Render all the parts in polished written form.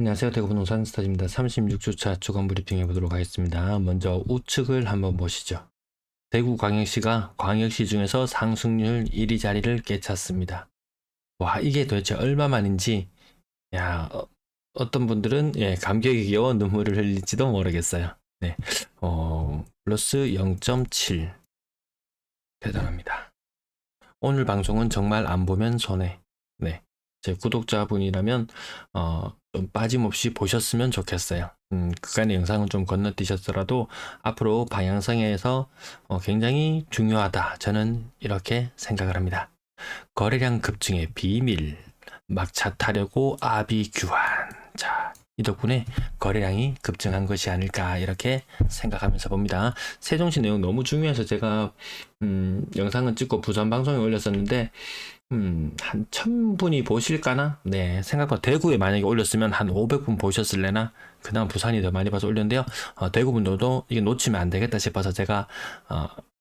안녕하세요. 대구부동산 스타즈입니다. 36주차 주간 브리핑 해보도록 하겠습니다. 먼저 우측을 한번 보시죠. 대구광역시가 광역시 중에서 상승률 1위 자리를 깨찼습니다. 와, 이게 도대체 얼마만인지, 야, 어떤 분들은 감격에 겨워 눈물을 흘릴지도 모르겠어요. 네, 플러스 0.7. 대단합니다. 오늘 방송은 정말 안 보면 손해. 네, 제 구독자분이라면 좀 빠짐없이 보셨으면 좋겠어요. 그간의 영상은 좀 건너뛰셨더라도 앞으로 방향성에서 굉장히 중요하다. 저는 이렇게 생각을 합니다. 거래량 급증의 비밀, 막차 타려고 아비 규환. 자, 이 덕분에 거래량이 급증한 것이 아닐까 이렇게 생각하면서 봅니다. 세종시 내용 너무 중요해서 제가 영상은 찍고 부산 방송에 올렸었는데 한 1000분이 보실까나? 네, 생각보다 대구에 만약에 올렸으면 한 500분 보셨을래나? 그 다음 부산이 더 많이 봐서 올렸는데요. 대구분들도 이게 놓치면 안 되겠다 싶어서 제가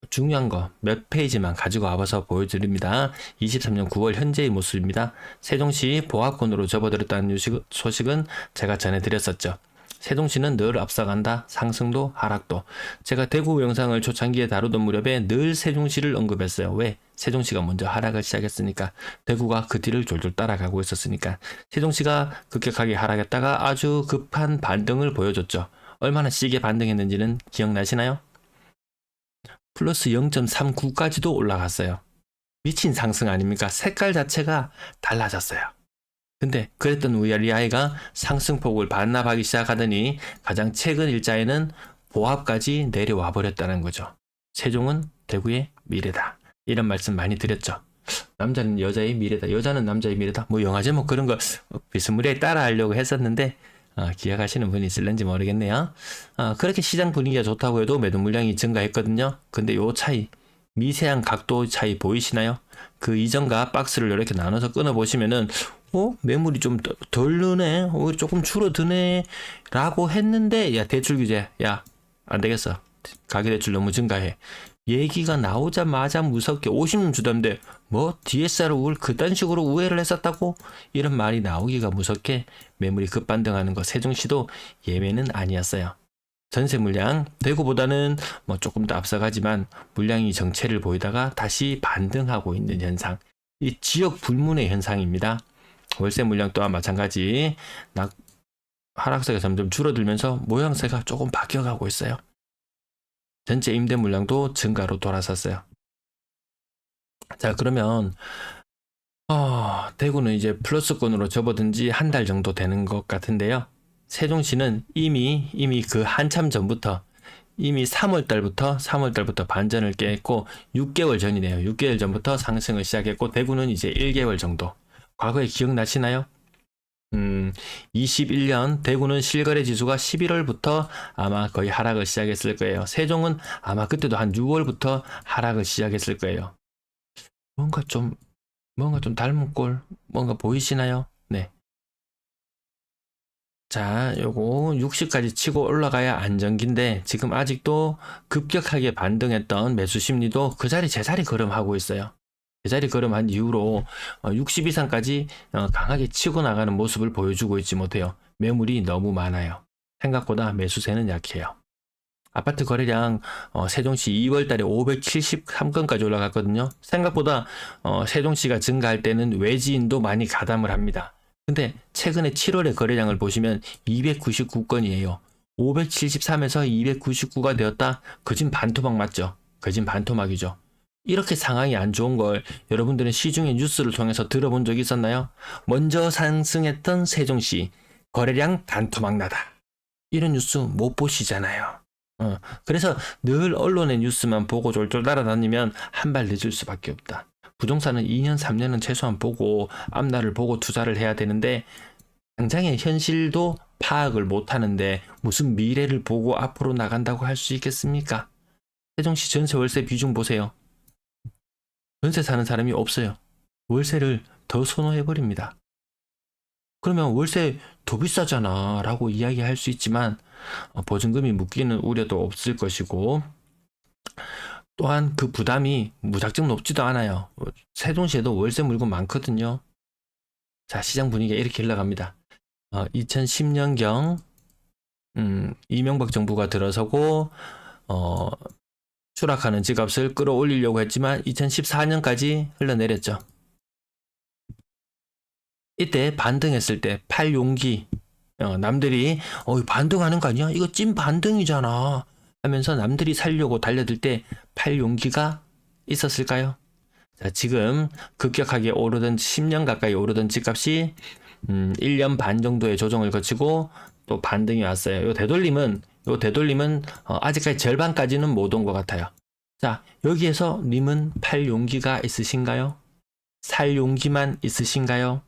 중요한 거 몇 페이지만 가지고 와봐서 보여드립니다. 23년 9월 현재의 모습입니다. 세종시 보합권으로 접어들었다는 소식은 제가 전해드렸었죠. 세종시는 늘 앞서간다. 상승도 하락도. 제가 대구 영상을 초창기에 다루던 무렵에 늘 세종시를 언급했어요. 왜? 세종시가 먼저 하락을 시작했으니까. 대구가 그 뒤를 졸졸 따라가고 있었으니까. 세종시가 급격하게 하락했다가 아주 급한 반등을 보여줬죠. 얼마나 시게 반등했는지는 기억나시나요? 플러스 0.39까지도 올라갔어요. 미친 상승 아닙니까? 색깔 자체가 달라졌어요. 근데 그랬던 우리 아이가 상승폭을 반납하기 시작하더니 가장 최근 일자에는 보합까지 내려와 버렸다는 거죠. 세종은 대구의 미래다. 이런 말씀 많이 드렸죠. 남자는 여자의 미래다. 여자는 남자의 미래다. 뭐 영화 제목 그런 거 비스무리하게 따라하려고 했었는데 기억하시는 분이 있을는지 모르겠네요. 그렇게 시장 분위기가 좋다고 해도 매도 물량이 증가했거든요. 근데 요 차이, 미세한 각도 차이 보이시나요? 그 이전과 박스를 이렇게 나눠서 끊어 보시면은 매물이 좀 덜 느네, 조금 줄어드네 라고 했는데, 야, 대출 규제, 야, 안 되겠어, 가계대출 너무 증가해, 얘기가 나오자마자 무섭게 50년 주던데 뭐 DSR을 그딴 식으로 우회를 했었다고, 이런 말이 나오기가 무섭게 매물이 급반등하는 거 세종시도 예외는 아니었어요. 전세 물량 대구보다는 뭐 조금 더 앞서가지만 물량이 정체를 보이다가 다시 반등하고 있는 현상, 이 지역 불문의 현상입니다. 월세 물량 또한 마찬가지 하락세가 점점 줄어들면서 모양새가 조금 바뀌어가고 있어요. 전체 임대 물량도 증가로 돌아섰어요. 자, 그러면 대구는 이제 플러스권으로 접어든 지 한 달 정도 되는 것 같은데요. 세종시는 이미 그 한참 전부터, 이미 3월달부터 반전을 깨했고 6개월 전이네요. 6개월 전부터 상승을 시작했고 대구는 이제 1개월 정도. 과거에 기억나시나요? 21년 대구는 실거래 지수가 11월부터 아마 거의 하락을 시작했을 거예요. 세종은 아마 그때도 한 6월부터 하락을 시작했을 거예요. 뭔가 좀 닮은 꼴, 뭔가 보이시나요? 네. 자, 요거 60까지 치고 올라가야 안정기인데 지금 아직도 급격하게 반등했던 매수 심리도 그 자리 제자리 걸음하고 있어요. 제자리 걸음한 이후로 60 이상까지 강하게 치고 나가는 모습을 보여주고 있지 못해요. 매물이 너무 많아요. 생각보다 매수세는 약해요. 아파트 거래량 세종시 2월 달에 573건까지 올라갔거든요. 생각보다 세종시가 증가할 때는 외지인도 많이 가담을 합니다. 근데 최근에 7월의 거래량을 보시면 299건이에요. 573에서 299가 되었다? 거진 반토막 맞죠? 거진 반토막이죠. 이렇게 상황이 안 좋은 걸 여러분들은 시중의 뉴스를 통해서 들어본 적이 있었나요? 먼저 상승했던 세종시 거래량 반토막 나다. 이런 뉴스 못 보시잖아요. 그래서 늘 언론의 뉴스만 보고 졸졸 따라다니면 한 발 늦을 수밖에 없다. 부동산은 2년, 3년은 최소한 보고 앞날을 보고 투자를 해야 되는데 당장의 현실도 파악을 못 하는데 무슨 미래를 보고 앞으로 나간다고 할 수 있겠습니까? 세종시 전세 월세 비중 보세요. 전세 사는 사람이 없어요. 월세를 더 선호해버립니다. 그러면 월세 더 비싸잖아 라고 이야기할 수 있지만 보증금이 묶이는 우려도 없을 것이고 또한 그 부담이 무작정 높지도 않아요. 세종시에도 월세 물건 많거든요. 자, 시장 분위기가 이렇게 흘러갑니다. 2010년경 이명박 정부가 들어서고 추락하는 집값을 끌어올리려고 했지만 2014년까지 흘러내렸죠. 이때 반등했을 때 팔용기, 남들이 반등하는 거 아니야? 이거 찐 반등이잖아 하면서 남들이 살려고 달려들 때 팔용기가 있었을까요? 자, 지금 급격하게 오르던 10년 가까이 오르던 집값이 1년 반 정도의 조정을 거치고 또 반등이 왔어요. 요 되돌림은 아직까지 절반까지는 못 온 것 같아요. 자, 여기에서 님은 팔 용기가 있으신가요? 살 용기만 있으신가요?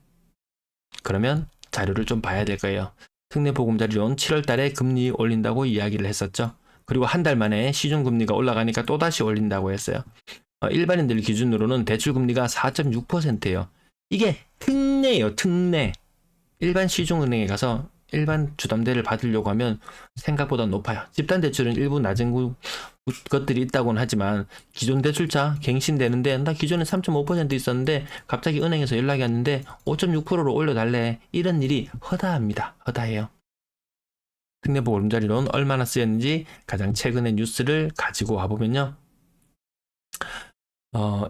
그러면 자료를 좀 봐야 될 거예요. 특례보금자리론 7월 달에 금리 올린다고 이야기를 했었죠. 그리고 한 달 만에 시중금리가 올라가니까 또다시 올린다고 했어요. 일반인들 기준으로는 대출금리가 4.6%예요. 이게 특례예요, 특례. 일반 시중은행에 가서 일반 주담대를 받으려고 하면 생각보다 높아요. 집단대출은 일부 낮은 것들이 있다고는 하지만 기존 대출자 갱신되는데 나 기존에 3.5% 있었는데 갑자기 은행에서 연락이 왔는데 5.6%로 올려달래. 이런 일이 허다합니다. 허다해요. 특례보금자리론 얼마나 쓰였는지 가장 최근의 뉴스를 가지고 와보면요.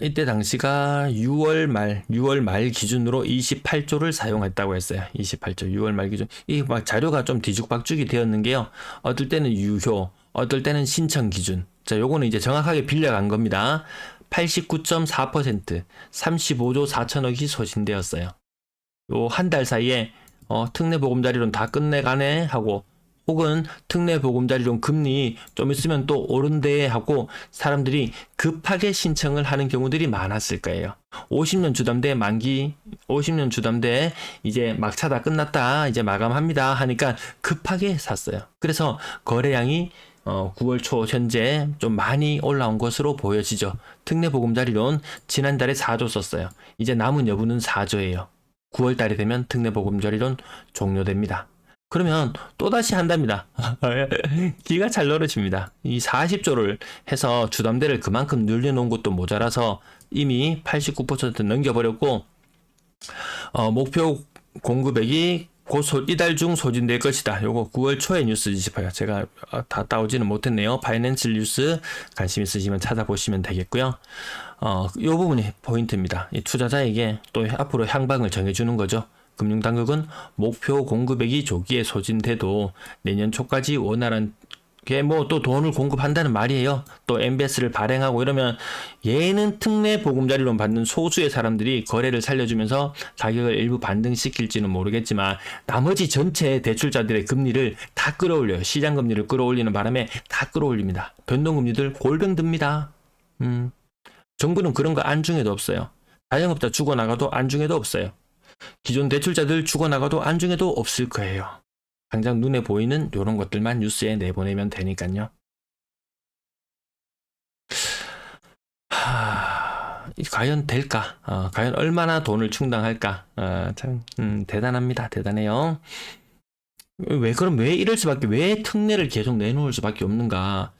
이때 당시가 6월 말 기준으로 28조를 사용했다고 했어요. 28조, 6월 말 기준. 이 막 자료가 좀 뒤죽박죽이 되었는 게요. 어떨 때는 유효, 어떨 때는 신청 기준. 자, 요거는 이제 정확하게 빌려간 겁니다. 89.4%, 35조 4천억이 소진되었어요. 요 한 달 사이에, 특례보금자리론 다 끝내가네 하고, 혹은 특례보금자리론 금리 좀 있으면 또 오른대 하고 사람들이 급하게 신청을 하는 경우들이 많았을 거예요. 50년 주담대 만기, 50년 주담대 이제 막차 다 끝났다, 이제 마감합니다 하니까 급하게 샀어요. 그래서 거래량이 9월 초 현재 좀 많이 올라온 것으로 보여지죠. 특례보금자리론 지난달에 4조 썼어요. 이제 남은 여부는 4조예요. 9월 달이 되면 특례보금자리론 종료됩니다. 그러면 또다시 한답니다. 기가 잘 늘어집니다. 이 40조를 해서 주담대를 그만큼 늘려놓은 것도 모자라서 이미 89% 넘겨버렸고 목표 공급액이 곧 이달 중 소진될 것이다. 요거 9월 초에 뉴스 집어요. 제가 다 따오지는 못했네요. 파이낸셜 뉴스 관심 있으시면 찾아보시면 되겠고요. 요 부분이 포인트입니다. 이 투자자에게 또 앞으로 향방을 정해주는 거죠. 금융당국은 목표 공급액이 조기에 소진돼도 내년 초까지 원활한 게 뭐 또 돈을 공급한다는 말이에요. 또 MBS를 발행하고 이러면 얘는 특례보금자리론 받는 소수의 사람들이 거래를 살려주면서 가격을 일부 반등시킬지는 모르겠지만 나머지 전체 대출자들의 금리를 다 끌어올려요. 시장금리를 끌어올리는 바람에 다 끌어올립니다. 변동금리들 골병 듭니다. 정부는 그런 거 안중에도 없어요. 자영업자 죽어나가도 안중에도 없어요. 기존 대출자들 죽어나가도 안중에도 없을 거예요. 당장 눈에 보이는 이런 것들만 뉴스에 내보내면 되니까요. 과연 될까? 과연 얼마나 돈을 충당할까? 참 대단합니다. 대단해요. 왜 이럴 수밖에, 왜 특례를 계속 내놓을 수밖에 없는가?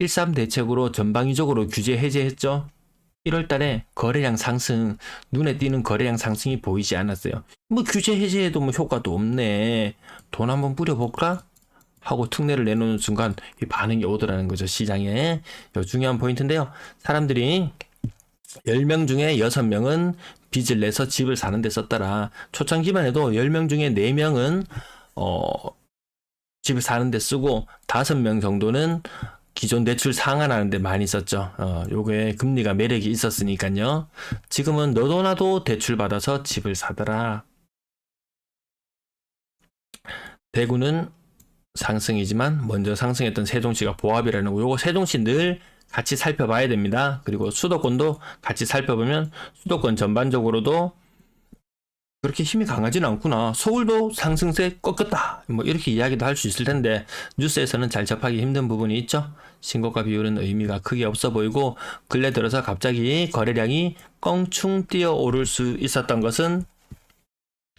1.3 대책으로 전방위적으로 규제 해제했죠. 1월 달에 거래량 상승, 눈에 띄는 거래량 상승이 보이지 않았어요. 뭐 규제 해제에도 뭐 효과도 없네. 돈 한번 뿌려볼까? 하고 특례를 내놓는 순간 이 반응이 오더라는 거죠, 시장에. 중요한 포인트인데요. 사람들이 10명 중에 6명은 빚을 내서 집을 사는 데 썼더라. 초창기만 해도 10명 중에 4명은 집을 사는 데 쓰고 5명 정도는 기존 대출 상환하는 데 많이 썼죠. 요게 금리가 매력이 있었으니까요. 지금은 너도 나도 대출 받아서 집을 사더라. 대구는 상승이지만 먼저 상승했던 세종시가 보합이라는 거, 요거 세종시 늘 같이 살펴봐야 됩니다. 그리고 수도권도 같이 살펴보면 수도권 전반적으로도 그렇게 힘이 강하지는 않구나. 서울도 상승세 꺾였다. 뭐 이렇게 이야기도 할 수 있을 텐데 뉴스에서는 잘 접하기 힘든 부분이 있죠. 신고가 비율은 의미가 크게 없어 보이고 근래 들어서 갑자기 거래량이 껑충 뛰어오를 수 있었던 것은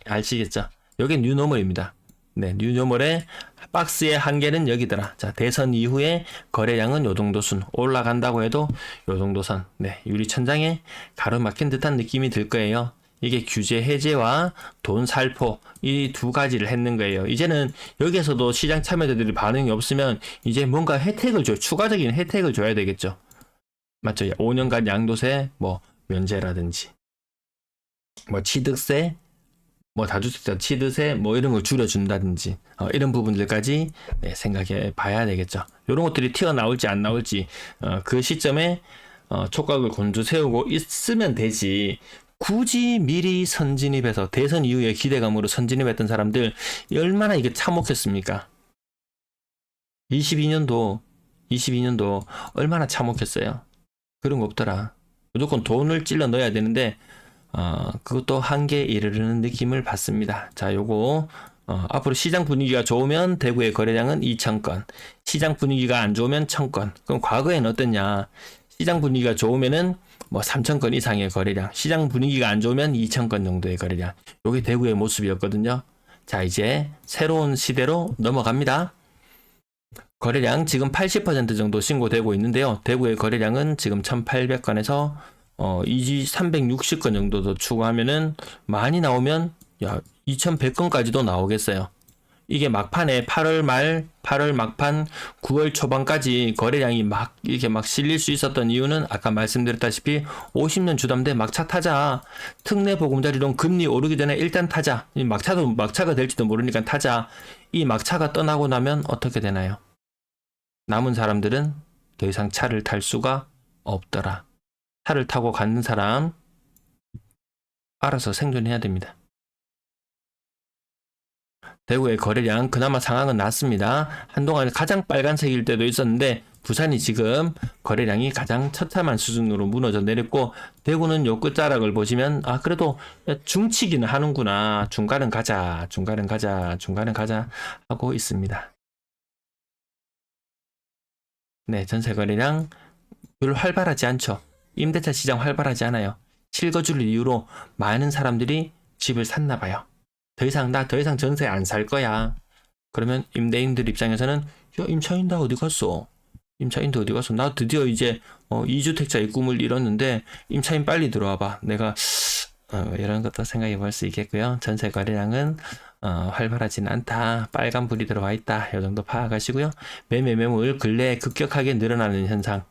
아시겠죠? 이게 뉴노멀입니다. 네, 뉴노멀의 박스의 한계는 여기더라. 자, 대선 이후에 거래량은 요 정도 순, 올라간다고 해도 요 정도 선, 네, 유리천장에 가로막힌 듯한 느낌이 들 거예요. 이게 규제 해제와 돈 살포 이 두 가지를 했는 거예요. 이제는 여기에서도 시장 참여자들이 반응이 없으면 이제 뭔가 혜택을 줘요. 추가적인 혜택을 줘야 되겠죠. 맞죠? 5년간 양도세 뭐 면제라든지 뭐 취득세 뭐 다주택자 취득세 뭐 이런 걸 줄여준다든지 이런 부분들까지 네, 생각해 봐야 되겠죠. 이런 것들이 튀어나올지 안 나올지 그 시점에 촉각을 곤두 세우고 있으면 되지. 굳이 미리 선진입해서 대선 이후에 기대감으로 선진입했던 사람들 얼마나 이게 참혹했습니까? 22년도 얼마나 참혹했어요. 그런 거 없더라. 무조건 돈을 찔러 넣어야 되는데 그것도 한계에 이르르는 느낌을 받습니다. 자, 요거 앞으로 시장 분위기가 좋으면 대구의 거래량은 2,000건, 시장 분위기가 안 좋으면 1,000건. 그럼 과거에는 어땠냐? 시장 분위기가 좋으면은 뭐 3,000건 이상의 거래량, 시장 분위기가 안 좋으면 2,000건 정도의 거래량. 요게 대구의 모습이었거든요. 자, 이제 새로운 시대로 넘어갑니다. 거래량 지금 80% 정도 신고되고 있는데요. 대구의 거래량은 지금 1,800건에서 이지 360건 정도 더 추가하면은 많이 나오면 2,100건까지도 나오겠어요. 이게 막판에 8월 막판 9월 초반까지 거래량이 이렇게 막 실릴 수 있었던 이유는 아까 말씀드렸다시피 50년 주담대 막차 타자. 특례 보금자리론 금리 오르기 전에 일단 타자. 이 막차가 될지도 모르니까 타자. 이 막차가 떠나고 나면 어떻게 되나요? 남은 사람들은 더 이상 차를 탈 수가 없더라. 차를 타고 가는 사람 알아서 생존해야 됩니다. 대구의 거래량 그나마 상황은 낮습니다. 한동안 가장 빨간색일 때도 있었는데 부산이 지금 거래량이 가장 처참한 수준으로 무너져 내렸고 대구는 요 끝자락을 보시면 그래도 중치기는 하는구나. 중간은 가자 하고 있습니다. 네, 전세 거래량 별로 활발하지 않죠. 임대차 시장 활발하지 않아요. 실거주를 이유로 많은 사람들이 집을 샀나 봐요. 나 더 이상 전세 안 살 거야. 그러면 임대인들 입장에서는 임차인 나 어디 갔어? 나 드디어 이제 2주택자의 꿈을 이뤘는데 임차인 빨리 들어와 봐. 내가 이런 것도 생각해 볼 수 있겠고요. 전세 거래량은 활발하진 않다. 빨간불이 들어와 있다. 이 정도 파악하시고요. 매물 근래에 급격하게 늘어나는 현상.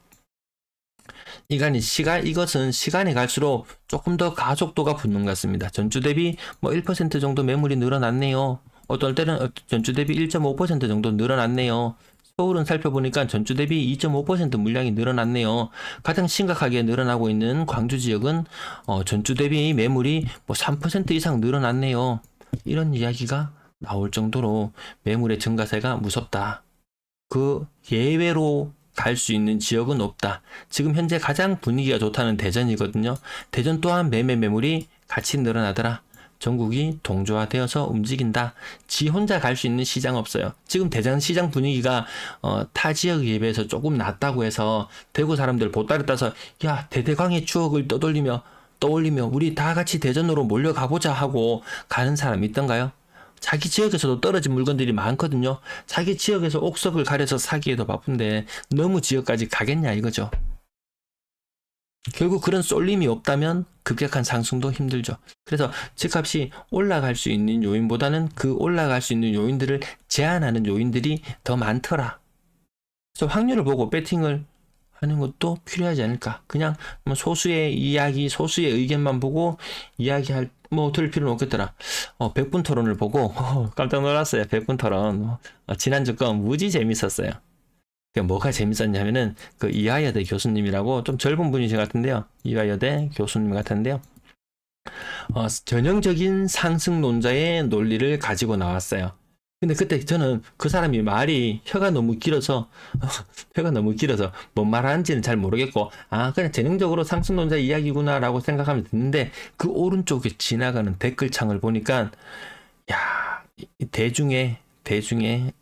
이것은 시간이 갈수록 조금 더 가속도가 붙는 것 같습니다. 전주 대비 뭐 1% 정도 매물이 늘어났네요. 어떨 때는 전주 대비 1.5% 정도 늘어났네요. 서울은 살펴보니까 전주 대비 2.5% 물량이 늘어났네요. 가장 심각하게 늘어나고 있는 광주 지역은 전주 대비 매물이 뭐 3% 이상 늘어났네요. 이런 이야기가 나올 정도로 매물의 증가세가 무섭다. 그 예외로 갈 수 있는 지역은 없다. 지금 현재 가장 분위기가 좋다는 대전이거든요. 대전 또한 매물이 같이 늘어나더라. 전국이 동조화되어서 움직인다. 지 혼자 갈 수 있는 시장 없어요. 지금 대전 시장 분위기가 타 지역에 비해서 조금 낮다고 해서 대구 사람들 보따리 따서 대대광의 추억을 떠올리며 우리 다 같이 대전으로 몰려가보자 하고 가는 사람 있던가요? 자기 지역에서도 떨어진 물건들이 많거든요. 자기 지역에서 옥석을 가려서 사기에도 바쁜데 너무 지역까지 가겠냐 이거죠. 결국 그런 쏠림이 없다면 급격한 상승도 힘들죠. 그래서 집값이 올라갈 수 있는 요인보다는 그 올라갈 수 있는 요인들을 제한하는 요인들이 더 많더라. 그래서 확률을 보고 배팅을 하는 것도 필요하지 않을까. 그냥 뭐 소수의 이야기, 소수의 의견만 보고 들을 필요는 없겠더라. 100분 토론을 보고 깜짝 놀랐어요. 100분 토론. 지난주 거 무지 재밌었어요. 뭐가 재밌었냐면은 그 이화여대 교수님이라고 좀 젊은 분이신 것 같은데요. 이화여대 교수님 같은데요. 전형적인 상승론자의 논리를 가지고 나왔어요. 근데 그때 저는 그 사람이 말이 혀가 너무 길어서 뭔 말하는지는 잘 모르겠고 그냥 전형적으로 상승론자 이야기구나 라고 생각하면 듣는데 그 오른쪽에 지나가는 댓글창을 보니까 대중의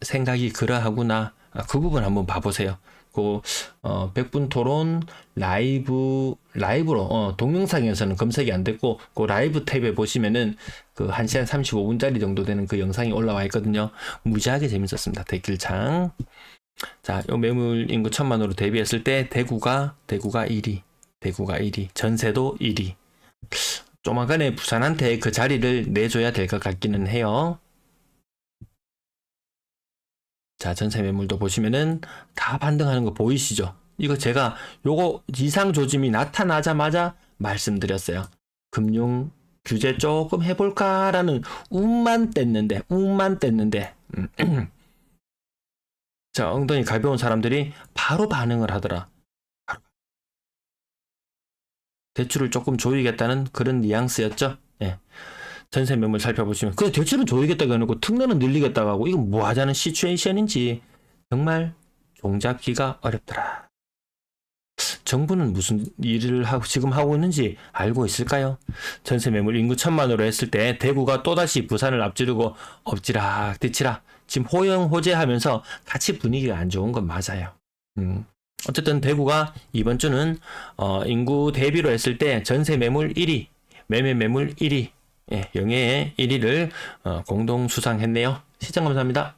생각이 그러하구나. 그 부분 한번 봐보세요. 그 100분 토론 라이브로 동영상에서는 검색이 안 됐고 그 라이브 탭에 보시면은 그 1시간 35분짜리 정도 되는 그 영상이 올라와 있거든요. 무지하게 재밌었습니다. 댓글창. 자, 요 매물 인구 1,000만으로 대비했을 때 대구가 1위. 전세도 1위. 조만간에 부산한테 그 자리를 내줘야 될 것 같기는 해요. 자, 전세 매물도 보시면은 다 반등하는 거 보이시죠? 이거 제가 요거 이상 조짐이 나타나자마자 말씀드렸어요. 금융 규제 조금 해볼까라는 운만 뗐는데 자, 엉덩이 가벼운 사람들이 바로 반응을 하더라. 대출을 조금 조이겠다는 그런 뉘앙스였죠. 예. 전세 매물 살펴보시면 그 대출은 조이겠다고 해놓고 특례는 늘리겠다고 하고 이건 뭐 하자는 시츄에이션인지 정말 종잡기가 어렵더라. 정부는 무슨 일을 지금 하고 있는지 알고 있을까요? 전세 매물 인구 1,000만으로 했을 때 대구가 또다시 부산을 앞지르고 엎지락 뒤치락 지금 호영호재하면서 같이 분위기가 안 좋은 건 맞아요. 어쨌든 대구가 이번 주는 인구 대비로 했을 때 전세 매물 1위, 매매 매물 1위, 예, 영예의 1위를 공동 수상했네요. 시청 감사합니다.